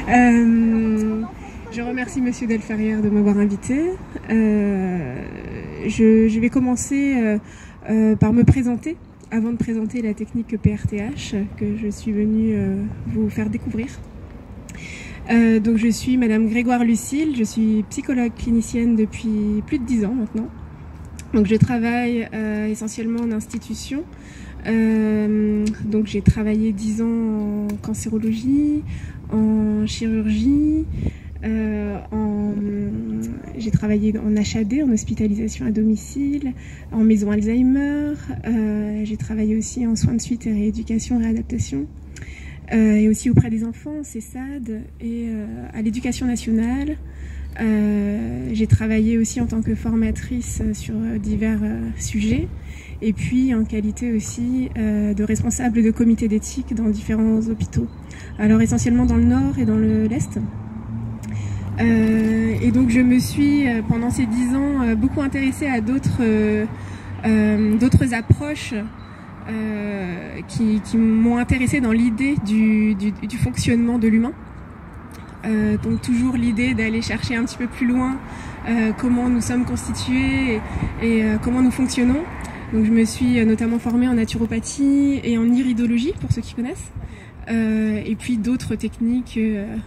Je remercie Monsieur Delferrière de m'avoir invité. Je vais commencer par me présenter, avant de présenter la technique PRTH que je suis venue vous faire découvrir. Donc je suis Madame Grégoire Lucile, je suis psychologue clinicienne depuis plus de 10 ans maintenant. Donc je travaille essentiellement en institution. Donc j'ai travaillé 10 ans en cancérologie, en chirurgie, j'ai travaillé en HAD, en hospitalisation à domicile, en maison Alzheimer, j'ai travaillé aussi en soins de suite et rééducation, réadaptation, et aussi auprès des enfants, CESAD, et à l'éducation nationale. J'ai travaillé aussi en tant que formatrice sur divers sujets, et puis en qualité aussi de responsable de comité d'éthique dans différents hôpitaux. Alors essentiellement dans le Nord et dans l'Est. Et donc je me suis pendant ces 10 ans beaucoup intéressée à d'autres approches qui m'ont intéressée dans l'idée du fonctionnement de l'humain. Donc toujours l'idée d'aller chercher un petit peu plus loin comment nous sommes constitués et comment nous fonctionnons. Donc je me suis notamment formée en naturopathie et en iridologie pour ceux qui connaissent. Et puis d'autres techniques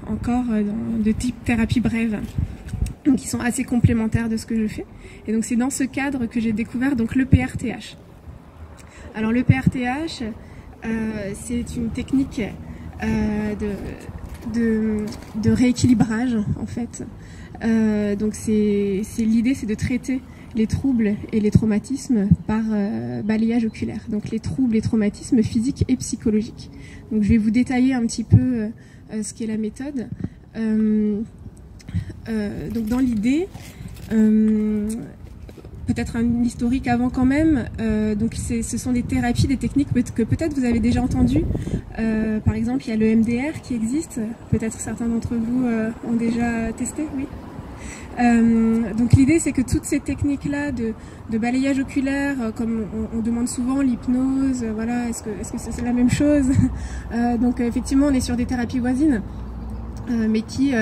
encore de type thérapie brève, donc qui sont assez complémentaires de ce que je fais. Et donc c'est dans ce cadre que j'ai découvert donc le PRTH. Alors le PRTH, c'est une technique de rééquilibrage en fait. Donc l'idée, c'est de traiter les troubles et les traumatismes par balayage oculaire. Donc les troubles et traumatismes physiques et psychologiques. Donc je vais vous détailler un petit peu ce qu'est la méthode. Donc dans l'idée, peut-être un historique avant quand même. Donc ce sont des thérapies, des techniques que peut-être vous avez déjà entendues. Par exemple, il y a le MDR qui existe. Peut-être certains d'entre vous ont déjà testé, oui. Donc l'idée, c'est que toutes ces techniques-là de balayage oculaire, comme on demande souvent l'hypnose, voilà, est-ce que c'est la même chose? Donc effectivement, on est sur des thérapies voisines, mais qui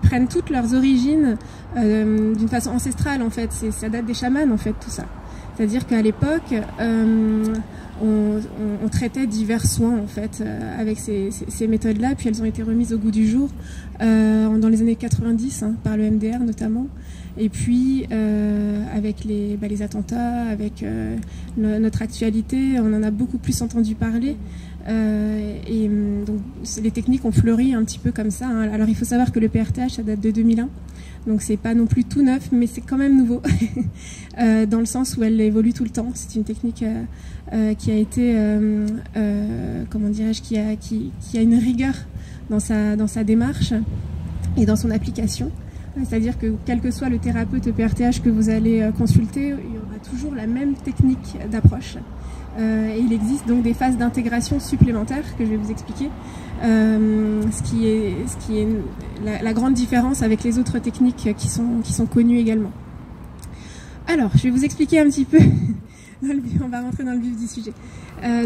prennent toutes leurs origines d'une façon ancestrale en fait. Ça date des chamans en fait, tout ça. C'est-à-dire qu'à l'époque, on traitait divers soins en fait avec ces méthodes-là, puis elles ont été remises au goût du jour dans les années 90 par le MDR notamment, et puis avec les attentats, avec notre actualité, on en a beaucoup plus entendu parler. Donc les techniques ont fleuri un petit peu comme ça. Alors il faut savoir que le PRTH, ça date de 2001. Donc c'est pas non plus tout neuf, mais c'est quand même nouveau, dans le sens où elle évolue tout le temps. C'est une technique qui a été, comment dirais-je, qui a une rigueur dans sa démarche et dans son application. C'est-à-dire que quel que soit le thérapeute PRTH que vous allez consulter, il y aura toujours la même technique d'approche. Et il existe donc des phases d'intégration supplémentaires que je vais vous expliquer. Ce qui est la grande différence avec les autres techniques qui sont connues également. Alors, je vais vous expliquer un petit peu, on va rentrer dans le vif du sujet.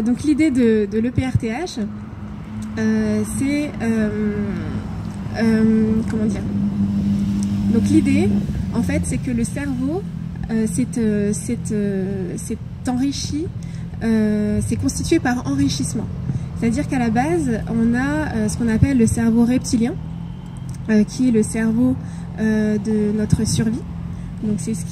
Donc l'idée de l'EPRTH, c'est, comment dire, donc l'idée, en fait, c'est que le cerveau s'est enrichi, c'est constitué par enrichissement. C'est-à-dire qu'à la base, on a ce qu'on appelle le cerveau reptilien, qui est le cerveau de notre survie. Donc c'est ce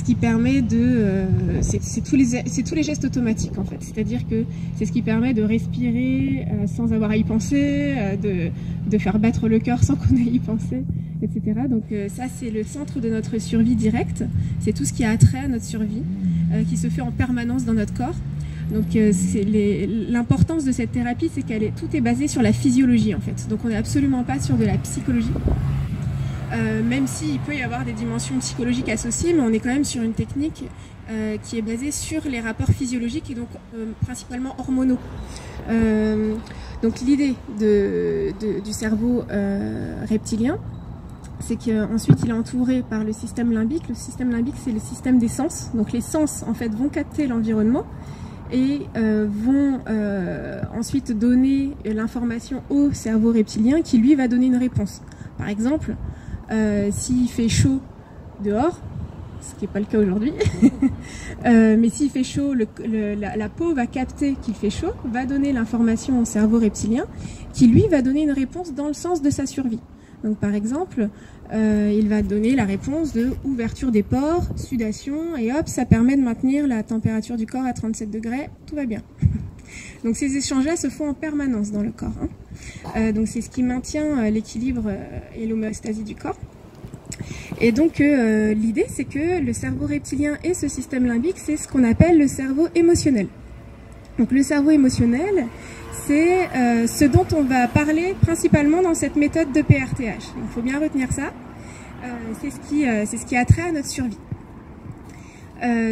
qui permet de... c'est tous les gestes automatiques en fait. C'est-à-dire que c'est ce qui permet de respirer sans avoir à y penser, de faire battre le cœur sans qu'on ait à y penser, etc. Donc ça, c'est le centre de notre survie directe. C'est tout ce qui a attrait à notre survie, qui se fait en permanence dans notre corps. Donc l'importance de cette thérapie, c'est tout est basé sur la physiologie en fait. Donc on n'est absolument pas sur de la psychologie. Même s'il peut y avoir des dimensions psychologiques associées, mais on est quand même sur une technique qui est basée sur les rapports physiologiques et donc principalement hormonaux. Donc l'idée du cerveau reptilien, c'est qu'ensuite il est entouré par le système limbique. Le système limbique, c'est le système des sens. Donc les sens en fait vont capter l'environnement et vont ensuite donner l'information au cerveau reptilien qui lui va donner une réponse. Par exemple, s'il fait chaud dehors, ce qui n'est pas le cas aujourd'hui, mais s'il fait chaud, la peau va capter qu'il fait chaud, va donner l'information au cerveau reptilien qui lui va donner une réponse dans le sens de sa survie. Donc par exemple, il va donner la réponse de ouverture des pores, sudation, et hop, ça permet de maintenir la température du corps à 37 degrés, tout va bien. Donc ces échanges-là se font en permanence dans le corps. Donc c'est ce qui maintient l'équilibre et l'homéostasie du corps. Et donc l'idée, c'est que le cerveau reptilien et ce système limbique, c'est ce qu'on appelle le cerveau émotionnel. Donc le cerveau émotionnel, c'est ce dont on va parler principalement dans cette méthode de PRTH. Il faut bien retenir ça. C'est ce qui a trait à notre survie.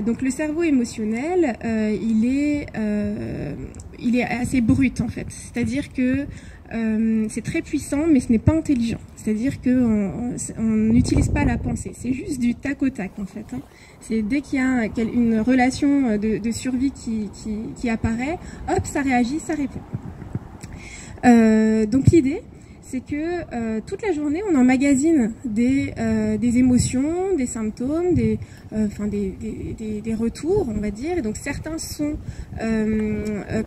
Donc le cerveau émotionnel, il est assez brut en fait. C'est-à-dire que c'est très puissant, mais ce n'est pas intelligent. C'est-à-dire qu'on n'utilise pas la pensée. C'est juste du tac au tac en fait. C'est dès qu'il y a une relation de survie qui apparaît, hop, ça réagit, ça répond. Donc l'idée, c'est que toute la journée, on emmagasine des émotions, des symptômes, des retours, on va dire. Et donc certains sont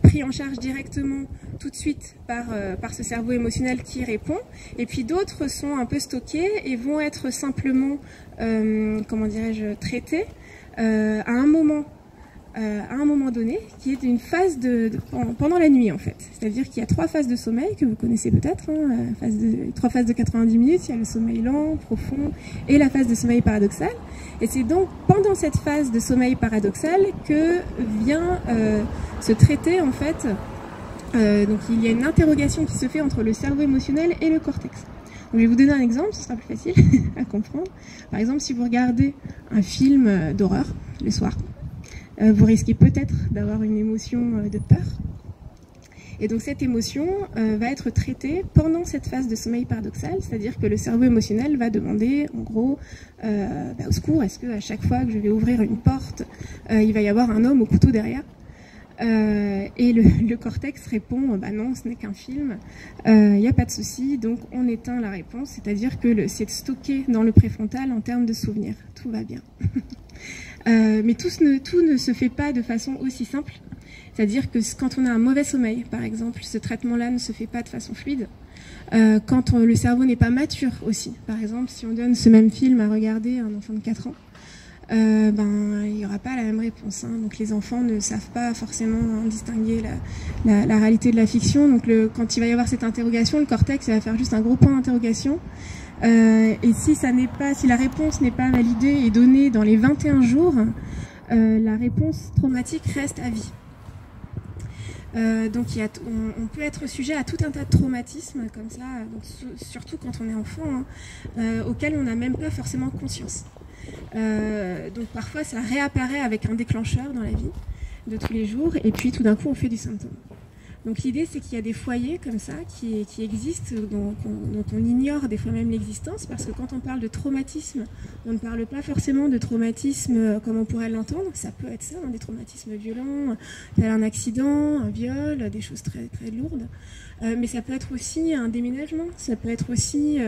pris en charge directement tout de suite par ce cerveau émotionnel qui répond. Et puis d'autres sont un peu stockés et vont être simplement, comment dirais-je, traités à un moment donné, qui est une phase pendant la nuit en fait. C'est-à-dire qu'il y a 3 phases de sommeil que vous connaissez peut-être, 3 phases de 90 minutes, il y a le sommeil lent, profond et la phase de sommeil paradoxal. Et c'est donc pendant cette phase de sommeil paradoxal que vient se traiter en fait, donc il y a une interrogation qui se fait entre le cerveau émotionnel et le cortex. Donc, je vais vous donner un exemple, ce sera plus facile à comprendre. Par exemple, si vous regardez un film d'horreur le soir, vous risquez peut-être d'avoir une émotion de peur. Et donc cette émotion va être traitée pendant cette phase de sommeil paradoxal, c'est-à-dire que le cerveau émotionnel va demander, en gros, au secours, est-ce qu'à chaque fois que je vais ouvrir une porte, il va y avoir un homme au couteau derrière ? Et le cortex répond, non, ce n'est qu'un film, il n'y a pas de souci, donc on éteint la réponse, c'est-à-dire que c'est stocké dans le préfrontal en termes de souvenirs, tout va bien. Mais tout ne se fait pas de façon aussi simple. C'est-à-dire que quand on a un mauvais sommeil, par exemple, ce traitement-là ne se fait pas de façon fluide. Quand le cerveau n'est pas mature aussi. Par exemple, si on donne ce même film à regarder à un enfant de 4 ans, il n'y aura pas la même réponse. Donc les enfants ne savent pas forcément distinguer la réalité de la fiction. Donc quand il va y avoir cette interrogation, le cortex il va faire juste un gros point d'interrogation. Et si la réponse n'est pas validée et donnée dans les 21 jours, la réponse traumatique reste à vie. Donc on peut être sujet à tout un tas de traumatismes comme ça, donc surtout quand on est enfant, auxquels on n'a même pas forcément conscience. Donc parfois ça réapparaît avec un déclencheur dans la vie de tous les jours et puis tout d'un coup on fait du symptôme. Donc l'idée c'est qu'il y a des foyers comme ça qui existent, dont on ignore des fois même l'existence, parce que quand on parle de traumatisme, on ne parle pas forcément de traumatisme comme on pourrait l'entendre. Ça peut être ça, des traumatismes violents, tel un accident, un viol, des choses très, très lourdes. Mais ça peut être aussi un déménagement, ça peut être aussi,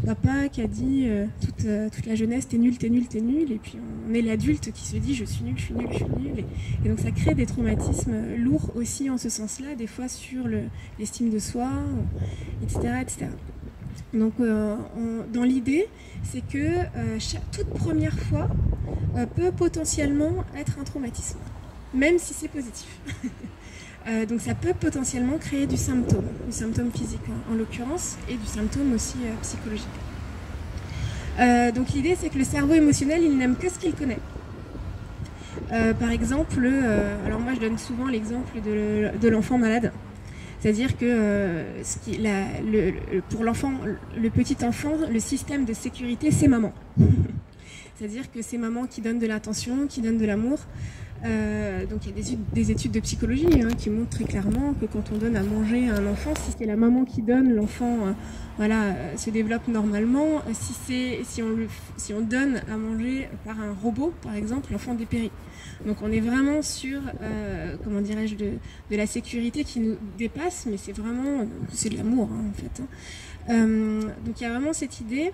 papa qui a dit toute la jeunesse, t'es nul, t'es nul, t'es nul, et puis on est l'adulte qui se dit je suis nul, je suis nul, je suis nul. Et donc ça crée des traumatismes lourds aussi en ce sens-là, des fois sur l'estime de soi, etc. etc. Donc dans l'idée, c'est que toute première fois peut potentiellement être un traumatisme, même si c'est positif. Donc ça peut potentiellement créer du symptôme physique en l'occurrence, et du symptôme aussi psychologique. Donc l'idée c'est que le cerveau émotionnel il n'aime que ce qu'il connaît. Par exemple, alors moi je donne souvent l'exemple de l'enfant malade. C'est-à-dire que pour l'enfant, le petit enfant, le système de sécurité c'est maman. C'est-à-dire que c'est maman qui donne de l'attention, qui donne de l'amour. Donc il y a des études de psychologie qui montrent très clairement que quand on donne à manger à un enfant, si c'est la maman qui donne, l'enfant se développe normalement. Si on donne à manger par un robot, par exemple, l'enfant dépérit. Donc on est vraiment sur, comment dirais-je, de la sécurité qui nous dépasse, mais c'est vraiment, c'est de l'amour en fait. Donc il y a vraiment cette idée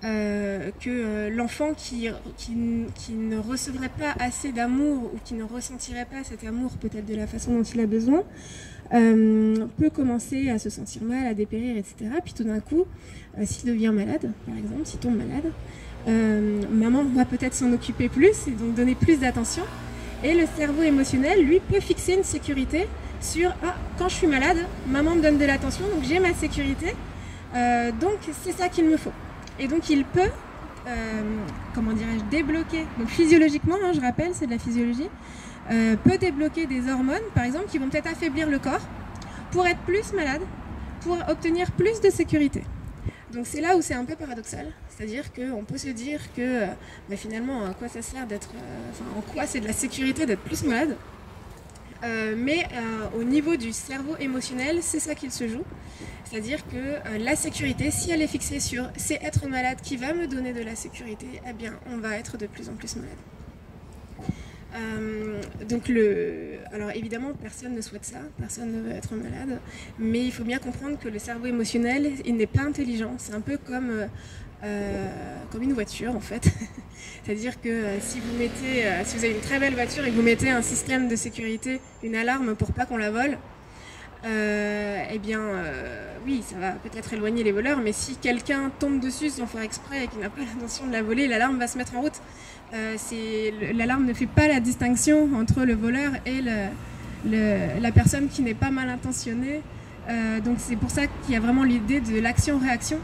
que l'enfant qui ne recevrait pas assez d'amour ou qui ne ressentirait pas cet amour peut-être de la façon dont il a besoin, peut commencer à se sentir mal, à dépérir, etc. Puis tout d'un coup, s'il devient malade, par exemple, s'il tombe malade, maman va peut-être s'en occuper plus et donc donner plus d'attention. Et le cerveau émotionnel, lui, peut fixer une sécurité sur « Ah, quand je suis malade, maman me donne de l'attention, donc j'ai ma sécurité, donc c'est ça qu'il me faut ». Et donc il peut, comment dirais-je, débloquer, donc physiologiquement, hein, je rappelle, c'est de la physiologie, peut débloquer des hormones, par exemple, qui vont peut-être affaiblir le corps pour être plus malade, pour obtenir plus de sécurité. Donc c'est là où c'est un peu paradoxal, c'est-à-dire qu'on peut se dire que finalement, à quoi ça sert d'être, en quoi c'est de la sécurité d'être plus malade, mais au niveau du cerveau émotionnel, c'est ça qu'il se joue. C'est-à-dire que la sécurité, si elle est fixée sur « c'est être malade qui va me donner de la sécurité », eh bien, on va être de plus en plus malade. Alors évidemment, personne ne souhaite ça, personne ne veut être malade, mais il faut bien comprendre que le cerveau émotionnel, il n'est pas intelligent. C'est un peu comme une voiture en fait. C'est-à-dire que si vous avez une très belle voiture et que vous mettez un système de sécurité, une alarme pour pas qu'on la vole, oui, ça va peut-être éloigner les voleurs, mais si quelqu'un tombe dessus sans faire exprès et qui n'a pas l'intention de la voler, l'alarme va se mettre en route. L'alarme ne fait pas la distinction entre le voleur et la personne qui n'est pas mal intentionnée. Donc c'est pour ça qu'il y a vraiment l'idée de l'action-réaction.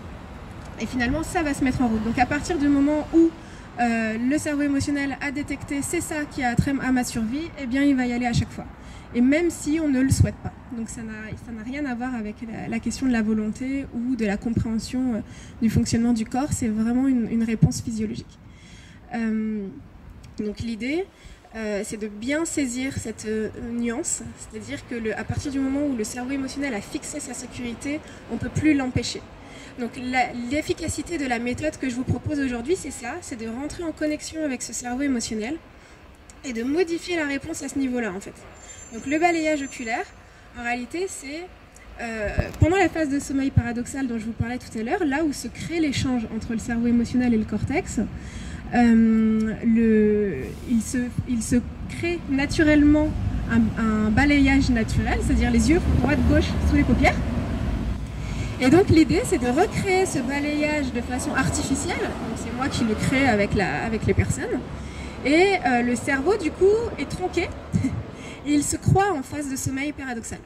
Et finalement, ça va se mettre en route. Donc à partir du moment où le cerveau émotionnel a détecté c'est ça qui a trait à ma survie, eh bien il va y aller à chaque fois. Et même si on ne le souhaite pas. Donc ça n'a rien à voir avec la question de la volonté ou de la compréhension du fonctionnement du corps, c'est vraiment une réponse physiologique. Donc l'idée, c'est de bien saisir cette nuance, c'est-à-dire qu'à partir du moment où le cerveau émotionnel a fixé sa sécurité, on ne peut plus l'empêcher. Donc l'efficacité de la méthode que je vous propose aujourd'hui, c'est ça, c'est de rentrer en connexion avec ce cerveau émotionnel et de modifier la réponse à ce niveau-là en fait. Donc le balayage oculaire, en réalité, c'est pendant la phase de sommeil paradoxal dont je vous parlais tout à l'heure, là où se crée l'échange entre le cerveau émotionnel et le cortex, il se crée naturellement un balayage naturel, c'est-à-dire les yeux droite-gauche sous les paupières. Et donc l'idée, c'est de recréer ce balayage de façon artificielle. Donc c'est moi qui le crée avec les personnes. Et le cerveau, du coup, est tronqué. Et il se croit en phase de sommeil paradoxal.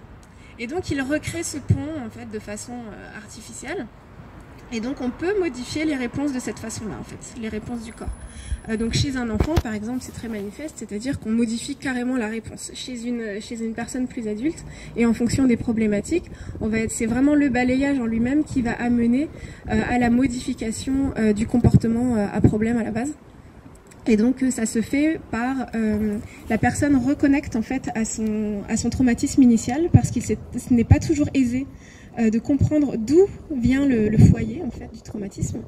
Et donc il recrée ce pont en fait de façon artificielle. Et donc on peut modifier les réponses de cette façon-là, en fait, les réponses du corps. Donc chez un enfant, par exemple, c'est très manifeste, c'est-à-dire qu'on modifie carrément la réponse. Chez une personne plus adulte, et en fonction des problématiques, c'est vraiment le balayage en lui-même qui va amener à la modification du comportement à problème à la base. Et donc ça se fait par la personne reconnecte en fait à son traumatisme initial, parce que ce n'est pas toujours aisé de comprendre d'où vient le foyer en fait du traumatisme.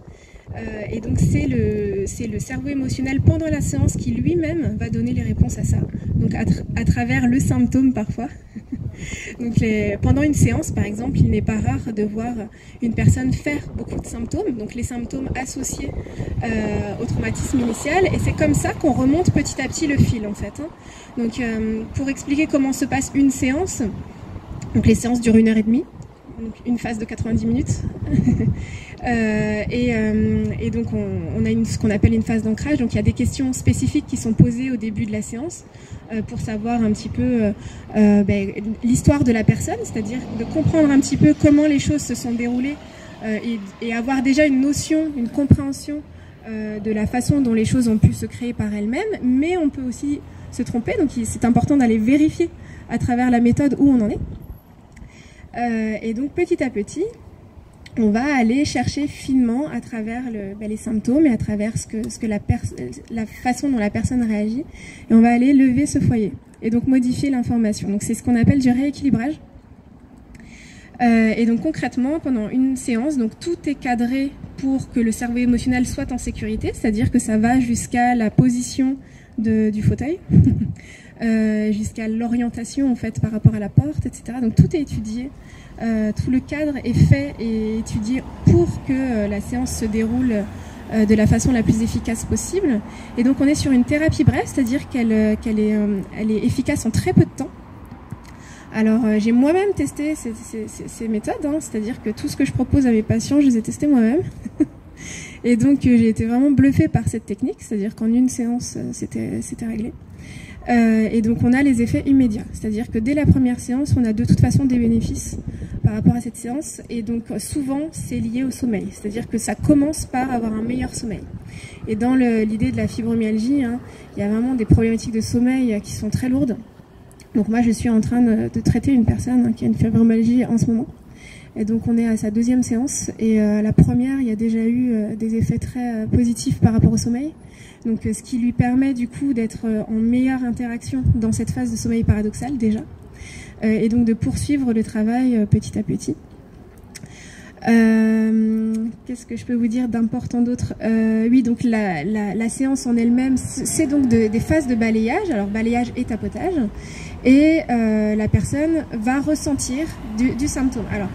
Et donc c'est le cerveau émotionnel pendant la séance qui lui-même va donner les réponses à ça. Donc à travers le symptôme parfois. Donc pendant une séance par exemple, il n'est pas rare de voir une personne faire beaucoup de symptômes, donc les symptômes associés au traumatisme initial, et c'est comme ça qu'on remonte petit à petit le fil en fait. Donc pour expliquer comment se passe une séance, donc les séances durent 1h30. Donc une phase de 90 minutes. Et donc on a ce qu'on appelle une phase d'ancrage. Donc il y a des questions spécifiques qui sont posées au début de la séance pour savoir un petit peu l'histoire de la personne, c'est-à-dire de comprendre un petit peu comment les choses se sont déroulées et avoir déjà une notion, une compréhension de la façon dont les choses ont pu se créer par elles-mêmes. Mais on peut aussi se tromper, donc c'est important d'aller vérifier à travers la méthode où on en est. Et donc petit à petit, on va aller chercher finement à travers les symptômes et à travers la façon dont la personne réagit, et on va aller lever ce foyer et donc modifier l'information. Donc c'est ce qu'on appelle du rééquilibrage. Et donc concrètement, pendant une séance, donc tout est cadré pour que le cerveau émotionnel soit en sécurité, c'est-à-dire que ça va jusqu'à la position du fauteuil, jusqu'à l'orientation en fait par rapport à la porte, etc. Donc tout est étudié, tout le cadre est fait et étudié pour que la séance se déroule de la façon la plus efficace possible. Et donc on est sur une thérapie brève, c'est-à-dire qu'elle est efficace en très peu de temps. Alors j'ai moi-même testé ces méthodes, hein, c'est-à-dire que tout ce que je propose à mes patients, je les ai testés moi-même. Et donc j'ai été vraiment bluffée par cette technique, c'est-à-dire qu'en une séance, c'était réglé. Et donc on a les effets immédiats, c'est-à-dire que dès la première séance, on a de toute façon des bénéfices par rapport à cette séance, et donc souvent c'est lié au sommeil, c'est-à-dire que ça commence par avoir un meilleur sommeil. Et dans l'idée de la fibromyalgie, hein, il y a vraiment des problématiques de sommeil qui sont très lourdes. Donc moi je suis en train de traiter une personne qui a une fibromyalgie en ce moment. Et donc on est à sa deuxième séance, et la première, il y a déjà eu des effets très positifs par rapport au sommeil. Donc ce qui lui permet du coup d'être en meilleure interaction dans cette phase de sommeil paradoxal déjà. Et donc de poursuivre le travail petit à petit. Qu'est-ce que je peux vous dire d'important d'autre? Oui, donc la séance en elle-même, c'est donc des phases de balayage, alors balayage et tapotage, et la personne va ressentir du symptôme. Alors,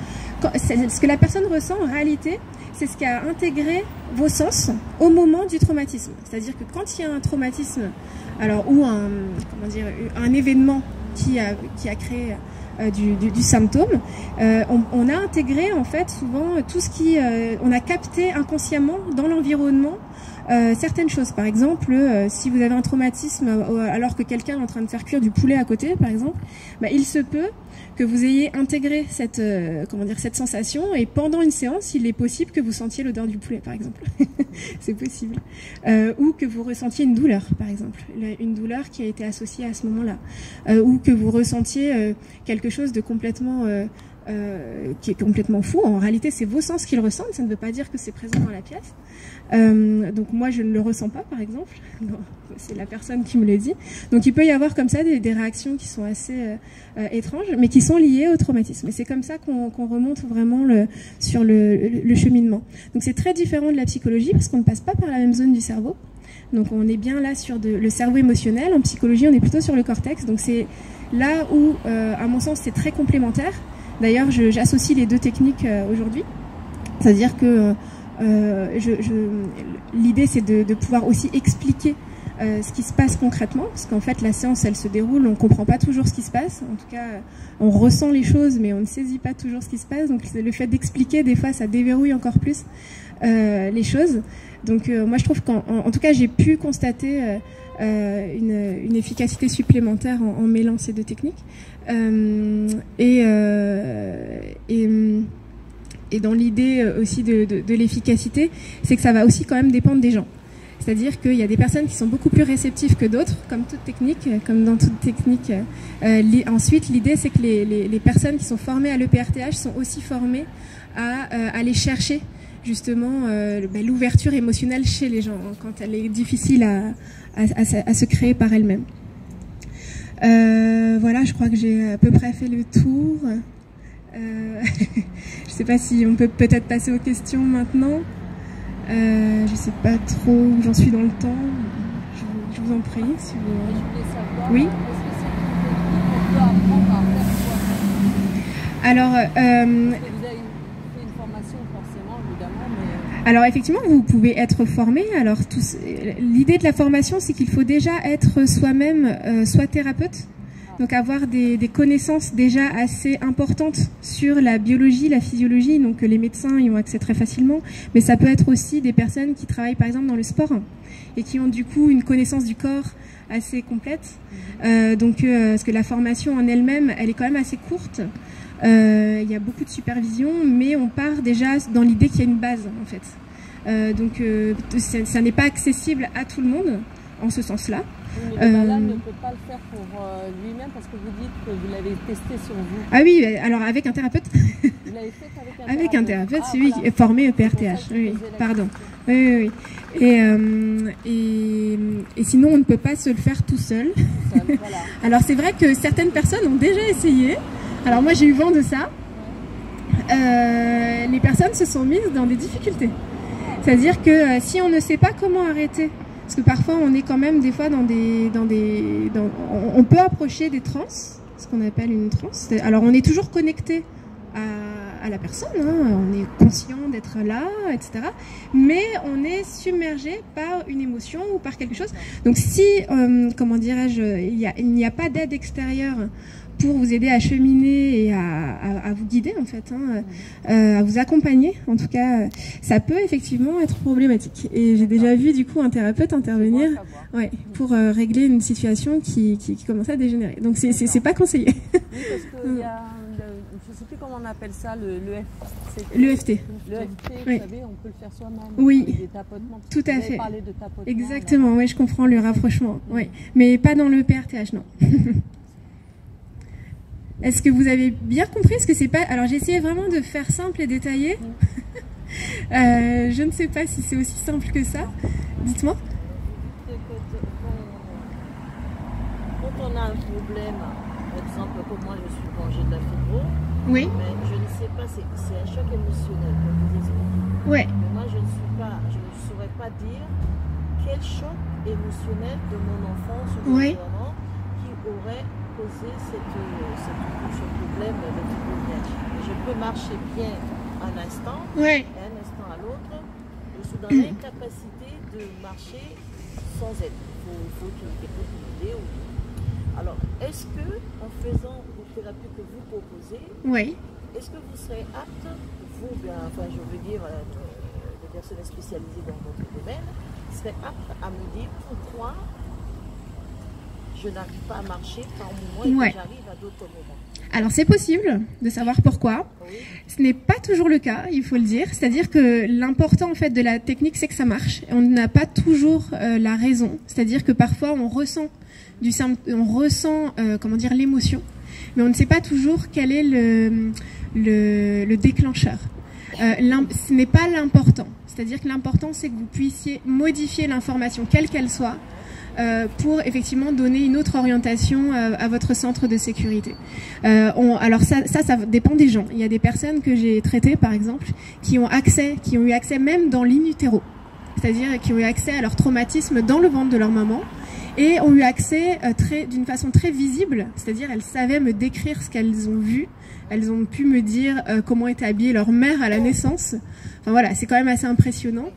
ce que la personne ressent en réalité, c'est ce qu'a intégré vos sens au moment du traumatisme. C'est-à-dire que quand il y a un traumatisme, alors, ou un événement qui a créé du symptôme, on a intégré en fait souvent tout ce qui, on a capté inconsciemment dans l'environnement certaines choses. Par exemple, si vous avez un traumatisme alors que quelqu'un est en train de faire cuire du poulet à côté, par exemple, bah, il se peut que vous ayez intégré cette, cette sensation, et pendant une séance, il est possible que vous sentiez l'odeur du poulet, par exemple. C'est possible. Ou que vous ressentiez une douleur, par exemple. Une douleur qui a été associée à ce moment-là. Ou que vous ressentiez quelque chose de complètement... qui est complètement fou. En réalité, c'est vos sens qui le ressentent, ça ne veut pas dire que c'est présent dans la pièce. Donc moi, je ne le ressens pas, par exemple. C'est la personne qui me le dit. Donc il peut y avoir comme ça des réactions qui sont assez étranges, mais qui sont liées au traumatisme. Et c'est comme ça qu'on remonte vraiment sur le cheminement. Donc c'est très différent de la psychologie, parce qu'on ne passe pas par la même zone du cerveau. Donc on est bien là sur le cerveau émotionnel. En psychologie, on est plutôt sur le cortex. Donc c'est là où, à mon sens, c'est très complémentaire. D'ailleurs, j'associe les deux techniques aujourd'hui. C'est-à-dire que l'idée, c'est de pouvoir aussi expliquer ce qui se passe concrètement, parce qu'en fait, la séance, elle se déroule, on ne comprend pas toujours ce qui se passe. En tout cas, on ressent les choses, mais on ne saisit pas toujours ce qui se passe. Donc, le fait d'expliquer, des fois, ça déverrouille encore plus les choses. Donc, moi, je trouve qu'en tout cas, j'ai pu constater une efficacité supplémentaire en mêlant ces deux techniques. Et dans l'idée aussi de l'efficacité, c'est que ça va aussi quand même dépendre des gens. C'est-à-dire qu'il y a des personnes qui sont beaucoup plus réceptives que d'autres, comme toute technique, comme dans toute technique. Ensuite, l'idée, c'est que les personnes qui sont formées à l'EPRTH sont aussi formées à aller chercher justement l'ouverture émotionnelle chez les gens, hein, quand elle est difficile à se créer par elle-même. Voilà, je crois que j'ai à peu près fait le tour. Je ne sais pas si on peut peut-être passer aux questions maintenant. Je ne sais pas trop où j'en suis dans le temps. Je vous en prie. Si vous... Je voulais savoir, oui. Est-ce que c'est une technique qu'on peut apprendre à faire soi-même? Alors, vous avez fait une formation forcément, évidemment, mais... Alors effectivement, vous pouvez être formé. Alors l'idée de la formation, c'est qu'il faut déjà être soi-même, soit thérapeute, donc avoir des connaissances déjà assez importantes sur la biologie, la physiologie, donc les médecins y ont accès très facilement, mais ça peut être aussi des personnes qui travaillent par exemple dans le sport et qui ont du coup une connaissance du corps assez complète. Parce que la formation en elle-même, elle est quand même assez courte. Il y a beaucoup de supervision, mais on part déjà dans l'idée qu'il y a une base en fait. Ça n'est pas accessible à tout le monde en ce sens-là. Oui, mais le malade ne peut pas le faire pour lui-même parce que vous dites que vous l'avez testé sur vous. Ah oui, alors avec un thérapeute. Vous l'avez fait avec un thérapeute. Avec un thérapeute, c'est lui qui est formé EPRTH. Oui, pardon. Oui. Et sinon, on ne peut pas se le faire tout seul. Voilà. Alors c'est vrai que certaines personnes ont déjà essayé. Alors moi j'ai eu vent de ça. Les personnes se sont mises dans des difficultés. C'est-à-dire que si on ne sait pas comment arrêter parce que parfois on est quand même des fois on peut approcher des trans, ce qu'on appelle une transe. Alors on est toujours connecté à la personne, hein, on est conscient d'être là, etc. Mais on est submergé par une émotion ou par quelque chose. Donc si, comment dirais-je, il n'y a pas d'aide extérieure pour vous aider à cheminer et à vous guider en fait, hein, à vous accompagner, en tout cas, ça peut effectivement être problématique. Et j'ai déjà vu du coup un thérapeute intervenir pour régler une situation qui commençait à dégénérer. Donc c'est pas conseillé. Oui, parce qu'il y a, je ne sais plus comment on appelle ça, l'EFT. L'EFT. L'EFT, vous savez, on peut le faire soi-même. Oui, des tapotements. tout à fait. Parler de tapotement, exactement, oui, je comprends le rapprochement. Oui, mais pas dans le PRTH, non. Est-ce que vous avez bien compris ce que c'est pas... Alors j'ai essayé vraiment de faire simple et détaillé. Je ne sais pas si c'est aussi simple que ça. Dites-moi. Quand on a un problème, par exemple comme moi j'ai de la fibro, oui. Mais je ne sais pas, c'est un choc émotionnel comme vous expliquez. Ouais. Mais moi je ne saurais pas dire quel choc émotionnel de mon enfance ou de mon moment qui aurait causé ce problème de fibromyalgie. Je peux marcher bien un instant, et un instant à l'autre, je suis dans l'incapacité de marcher sans aide. Il faut qu'il y ait une idée. Alors, est-ce que, en faisant vos thérapies que vous proposez, est-ce que vous serez apte, vous, enfin je veux dire, des personnes spécialisées dans votre domaine, seraient aptes à me dire pourquoi je n'arrive pas à marcher par moment et que j'arrive à d'autres moments? Alors c'est possible de savoir pourquoi. Ce n'est pas toujours le cas, il faut le dire. C'est-à-dire que l'important en fait de la technique, c'est que ça marche. On n'a pas toujours la raison. C'est-à-dire que parfois on ressent comment dire, l'émotion, mais on ne sait pas toujours quel est le déclencheur. Ce n'est pas l'important. C'est-à-dire que l'important, c'est que vous puissiez modifier l'information, quelle qu'elle soit, pour effectivement donner une autre orientation à votre centre de sécurité. Alors ça dépend des gens. Il y a des personnes que j'ai traitées, par exemple, qui ont eu accès même dans l'in utero, c'est-à-dire qui ont eu accès à leur traumatisme dans le ventre de leur maman, et ont eu accès d'une façon très visible, c'est-à-dire elles savaient me décrire ce qu'elles ont vu, elles ont pu me dire comment était habillée leur mère à la naissance. Enfin voilà, c'est quand même assez impressionnant.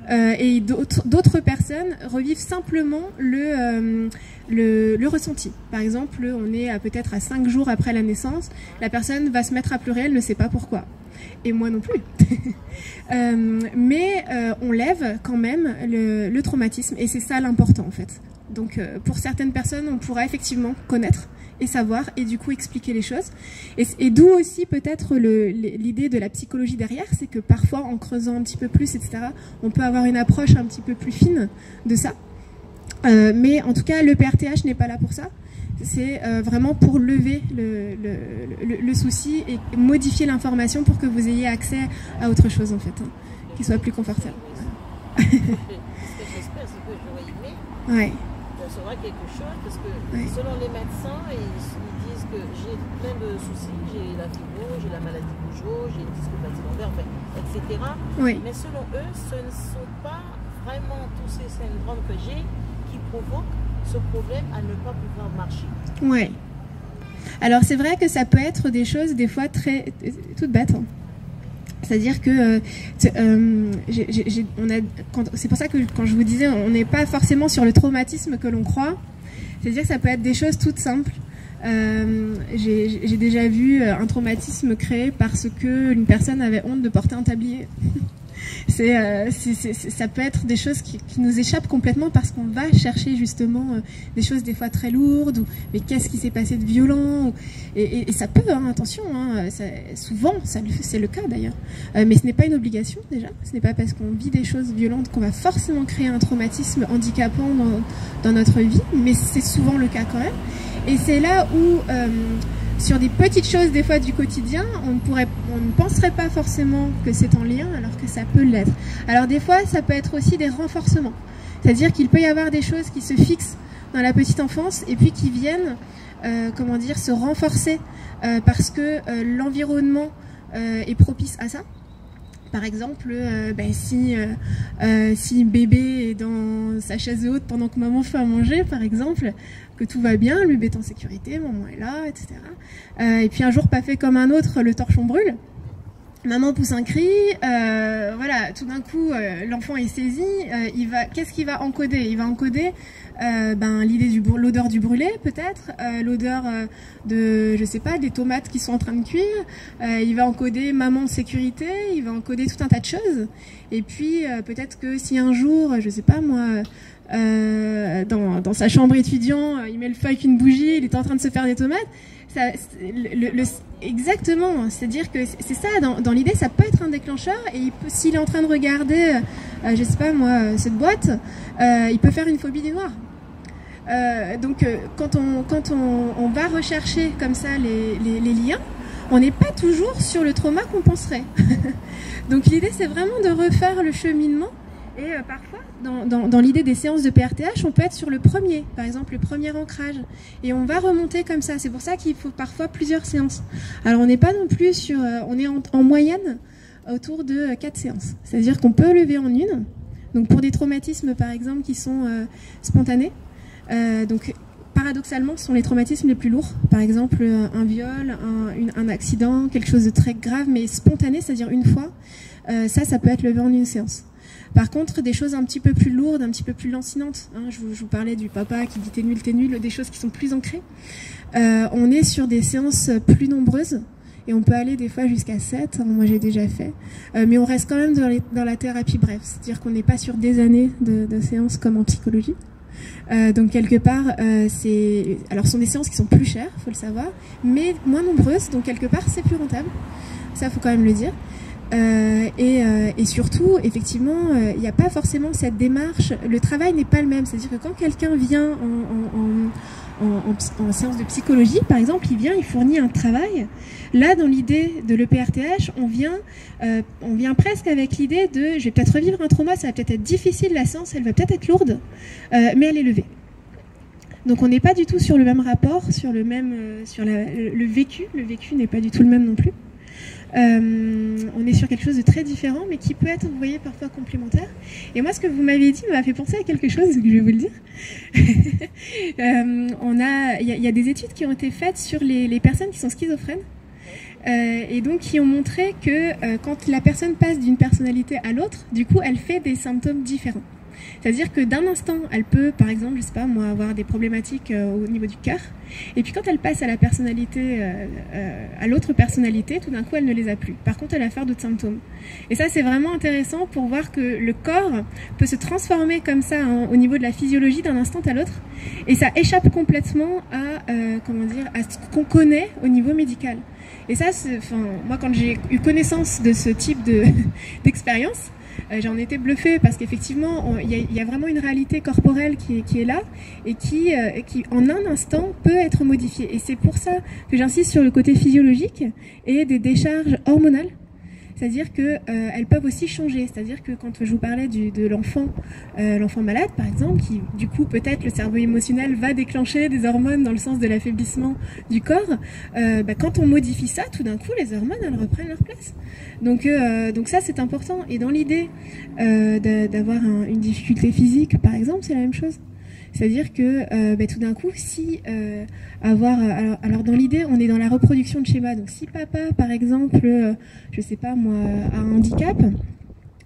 Et d'autres personnes revivent simplement le ressenti. Par exemple, on est peut-être à 5 jours après la naissance, la personne va se mettre à pleurer, elle ne sait pas pourquoi. Et moi non plus. Mais on lève quand même le traumatisme, et c'est ça l'important en fait. Donc pour certaines personnes, on pourra effectivement connaître et savoir, et du coup expliquer les choses. Et d'où aussi peut-être l'idée de la psychologie derrière, c'est que parfois en creusant un petit peu plus, etc., on peut avoir une approche un petit peu plus fine de ça. Mais en tout cas, le PRTH n'est pas là pour ça. C'est vraiment pour lever le souci et modifier l'information pour que vous ayez accès à autre chose en fait, hein, qui soit plus confortable. Ce que j'espère, c'est que j'aurais aimé recevoir quelque chose, parce que selon les médecins, ils disent que j'ai plein de soucis, j'ai la fibro, j'ai la maladie Peugeot, j'ai une dyscopathie lombaire, etc. Mais selon eux, ce ne sont pas vraiment tous ces syndromes que j'ai qui provoquent ce problème à ne pas pouvoir marcher. Oui. Alors c'est vrai que ça peut être des choses des fois toutes bêtes. Hein. C'est-à-dire que c'est pour ça que quand je vous disais, on n'est pas forcément sur le traumatisme que l'on croit. C'est-à-dire que ça peut être des choses toutes simples. J'ai déjà vu un traumatisme créé parce que une personne avait honte de porter un tablier. Ça peut être des choses qui nous échappent complètement parce qu'on va chercher justement des choses des fois très lourdes, mais qu'est-ce qui s'est passé de violent, et ça peut, hein, attention, hein, souvent c'est le cas d'ailleurs, mais ce n'est pas une obligation déjà, ce n'est pas parce qu'on vit des choses violentes qu'on va forcément créer un traumatisme handicapant dans notre vie, mais c'est souvent le cas quand même, et c'est là où sur des petites choses des fois du quotidien, on ne penserait pas forcément que c'est en lien alors que ça peut l'être. Alors des fois, ça peut être aussi des renforcements. C'est-à-dire qu'il peut y avoir des choses qui se fixent dans la petite enfance et puis qui viennent, comment dire, se renforcer parce que l'environnement est propice à ça. Par exemple, si bébé est dans sa chaise haute pendant que maman fait à manger, par exemple, que tout va bien, le bébé est en sécurité, maman est là, etc. Et puis un jour pas fait comme un autre, le torchon brûle. Maman pousse un cri, voilà, tout d'un coup l'enfant est saisi. Qu'est-ce qu'il va encoder? Il va encoder l'odeur du brûlé, peut-être, l'odeur je sais pas, des tomates qui sont en train de cuire. Il va encoder maman en sécurité. Il va encoder tout un tas de choses. Et puis peut-être que si un jour, je sais pas moi, dans sa chambre étudiant, il met le feu avec une bougie, il est en train de se faire des tomates. Exactement, c'est-à-dire que c'est ça, dans l'idée, ça peut être un déclencheur, et s'il est en train de regarder, je sais pas moi, cette boîte, il peut faire une phobie des noirs. Donc quand on va rechercher comme ça les liens, on n'est pas toujours sur le trauma qu'on penserait. Donc l'idée, c'est vraiment de refaire le cheminement. Et parfois, dans l'idée des séances de PRTH, on peut être sur le premier, par exemple le premier ancrage. Et on va remonter comme ça. C'est pour ça qu'il faut parfois plusieurs séances. Alors on n'est pas non plus sur... on est en moyenne autour de 4 séances. C'est-à-dire qu'on peut lever en une. Donc pour des traumatismes, par exemple, qui sont spontanés. Donc paradoxalement, ce sont les traumatismes les plus lourds. Par exemple, un viol, un accident, quelque chose de très grave, mais spontané, c'est-à-dire une fois. Ça peut être levé en une séance. Par contre, des choses un petit peu plus lourdes, un petit peu plus lancinantes, hein, je vous parlais du papa qui dit t'es nul, des choses qui sont plus ancrées. On est sur des séances plus nombreuses et on peut aller des fois jusqu'à 7, hein, moi j'ai déjà fait. Mais on reste quand même dans la thérapie brève, c'est-à-dire qu'on n'est pas sur des années de séances comme en psychologie. Donc quelque part, alors ce sont des séances qui sont plus chères, faut le savoir, mais moins nombreuses, donc quelque part c'est plus rentable. Ça, faut quand même le dire. Et surtout, effectivement, il n'y a pas forcément cette démarche. Le travail n'est pas le même. C'est-à-dire que quand quelqu'un vient en séance de psychologie, par exemple, il fournit un travail. Là, dans l'idée de l'EPRTH, on vient presque avec l'idée de je vais peut-être revivre un trauma, ça va peut-être être difficile, la séance, elle va peut-être être lourde, mais elle est levée. Donc on n'est pas du tout sur le même rapport, sur le vécu. Le vécu n'est pas du tout le même non plus. On est sur quelque chose de très différent, mais qui peut être, vous voyez, parfois complémentaire. Et moi, ce que vous m'avez dit m'a fait penser à quelque chose, que je vais vous le dire. Il y a des études qui ont été faites sur les personnes qui sont schizophrènes, et donc qui ont montré que quand la personne passe d'une personnalité à l'autre, du coup, elle fait des symptômes différents. C'est-à-dire que d'un instant, elle peut, par exemple, je sais pas moi, avoir des problématiques au niveau du cœur, et puis quand elle passe à la personnalité, à l'autre personnalité, tout d'un coup, elle ne les a plus. Par contre, elle va faire d'autres symptômes. Et ça, c'est vraiment intéressant pour voir que le corps peut se transformer comme ça, hein, au niveau de la physiologie d'un instant à l'autre, et ça échappe complètement à ce qu'on connaît au niveau médical. Et ça, moi, quand j'ai eu connaissance de ce type d'expérience, j'en étais bluffée parce qu'effectivement, il y a vraiment une réalité corporelle qui est là et qui, en un instant, peut être modifiée. Et c'est pour ça que j'insiste sur le côté physiologique et des décharges hormonales. C'est-à-dire qu'elles peuvent aussi changer. C'est-à-dire que quand je vous parlais de l'enfant malade, par exemple, qui, du coup, peut-être le cerveau émotionnel va déclencher des hormones dans le sens de l'affaiblissement du corps, quand on modifie ça, tout d'un coup, les hormones, elles reprennent leur place. Donc ça, c'est important. Et dans l'idée d'avoir une difficulté physique, par exemple, c'est la même chose. C'est-à-dire que tout d'un coup, si alors dans l'idée, on est dans la reproduction de schémas. Donc si papa, par exemple, je sais pas moi, a un handicap,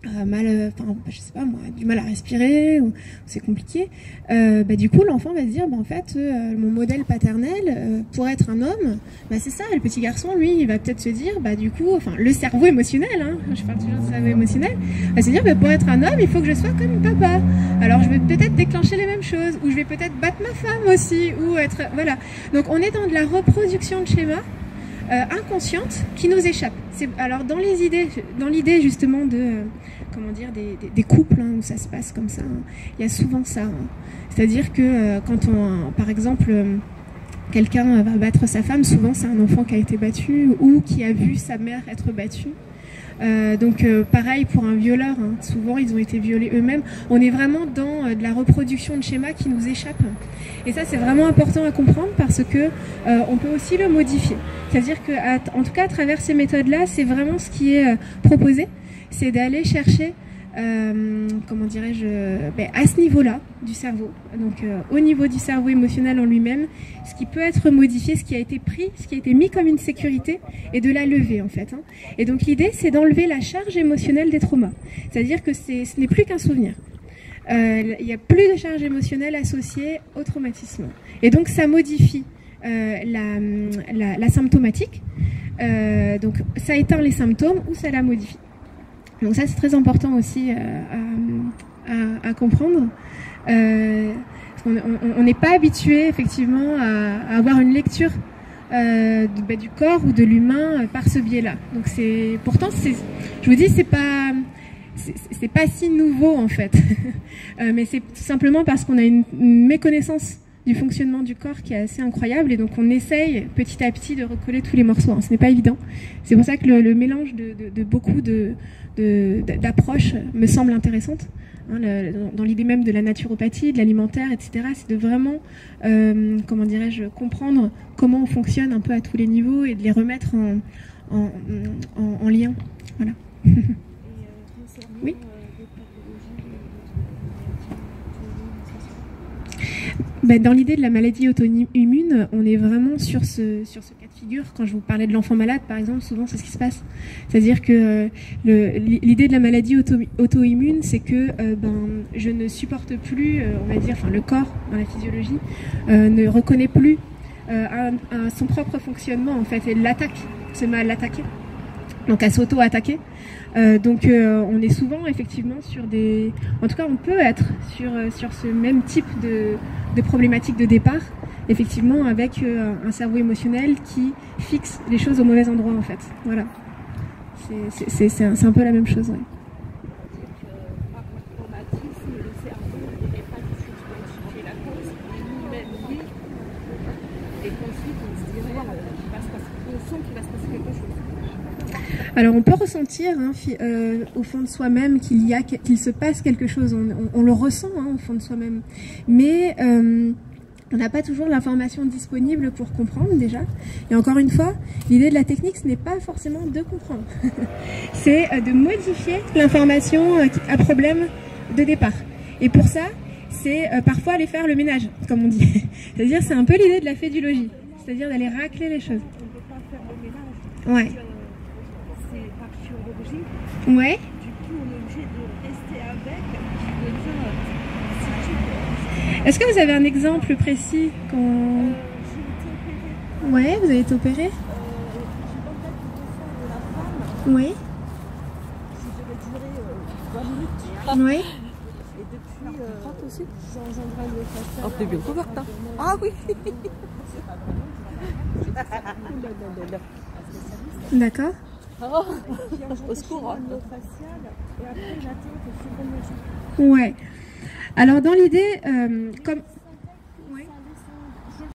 je sais pas moi, du mal à respirer, ou c'est compliqué, du coup l'enfant va se dire en fait mon modèle paternel pour être un homme, c'est ça. Le petit garçon, lui, il va peut-être se dire du coup, le cerveau émotionnel, hein, je parle toujours de cerveau émotionnel, va se dire pour être un homme, il faut que je sois comme papa. Alors je vais peut-être déclencher les mêmes choses, ou je vais peut-être battre ma femme aussi, ou être voilà. Donc on est dans de la reproduction de schémas inconsciente qui nous échappe. Alors dans l'idée justement de des couples, hein, où ça se passe comme ça, hein, il y a souvent ça. Hein. C'est-à-dire que quand par exemple quelqu'un va battre sa femme, souvent c'est un enfant qui a été battu ou qui a vu sa mère être battue. Pareil pour un violeur, hein, souvent ils ont été violés eux-mêmes. On est vraiment dans de la reproduction de schémas qui nous échappent. Et ça, c'est vraiment important à comprendre parce que on peut aussi le modifier. C'est-à-dire que, en tout cas, à travers ces méthodes-là, c'est vraiment ce qui est proposé. c'est d'aller chercher, comment dirais-je, à ce niveau-là du cerveau, donc au niveau du cerveau émotionnel en lui-même, ce qui peut être modifié, ce qui a été pris, ce qui a été mis comme une sécurité, et de la lever en fait. Et donc l'idée, c'est d'enlever la charge émotionnelle des traumas. C'est-à-dire que ce n'est plus qu'un souvenir. Il n'y a plus de charge émotionnelle associée au traumatisme. Et donc ça modifie la symptomatique. Donc ça éteint les symptômes ou ça la modifie. Donc ça c'est très important aussi à comprendre. On n'est pas habitué effectivement à avoir une lecture du corps ou de l'humain par ce biais-là. Donc pourtant je vous dis c'est pas si nouveau en fait, mais c'est tout simplement parce qu'on a une méconnaissance du fonctionnement du corps qui est assez incroyable, et donc on essaye petit à petit de recoller tous les morceaux. Ce n'est pas évident. C'est pour ça que le mélange de beaucoup d'approches me semble intéressante. Dans l'idée même de la naturopathie, de l'alimentaire, etc., c'est de vraiment, comment dirais-je, comprendre comment on fonctionne un peu à tous les niveaux et de les remettre en lien. Voilà. Oui. Dans l'idée de la maladie auto-immune, on est vraiment sur ce cas de figure. Quand je vous parlais de l'enfant malade, par exemple, souvent c'est ce qui se passe. C'est-à-dire que l'idée de la maladie auto-immune, c'est que je ne supporte plus, on va dire, le corps dans la physiologie ne reconnaît plus son propre fonctionnement en fait, et l'attaque, se met à l'attaquer, donc à s'auto-attaquer. Donc on est souvent effectivement sur en tout cas on peut être sur ce même type de problématique de départ, effectivement avec un cerveau émotionnel qui fixe les choses au mauvais endroit en fait. Voilà. C'est un peu la même chose. Ouais. Alors on peut ressentir au fond de soi-même qu'il se passe quelque chose, on le ressent au fond de soi-même, mais on n'a pas toujours l'information disponible pour comprendre déjà. Et encore une fois, l'idée de la technique, ce n'est pas forcément de comprendre, c'est de modifier l'information à problème de départ. Et pour ça, c'est parfois aller faire le ménage, comme on dit. C'est-à-dire c'est un peu l'idée de la fédulogie, c'est-à-dire d'aller racler les choses. On ne peut pas faire le ménage. Ouais. Ouais. Du coup, on est obligé de rester avec. Est-ce que vous avez un exemple précis quand... J'ai été opérée. Ouais, vous avez été opérée. J'ai l'enquête de la femme. Oui. Qui devait durer 20 minutes. Oui. Et depuis, j'engendrais le passage. Oh, t'es bien couverte, hein. Ah oui. D'accord. Oh, au secours. Ouais. Alors dans l'idée, comme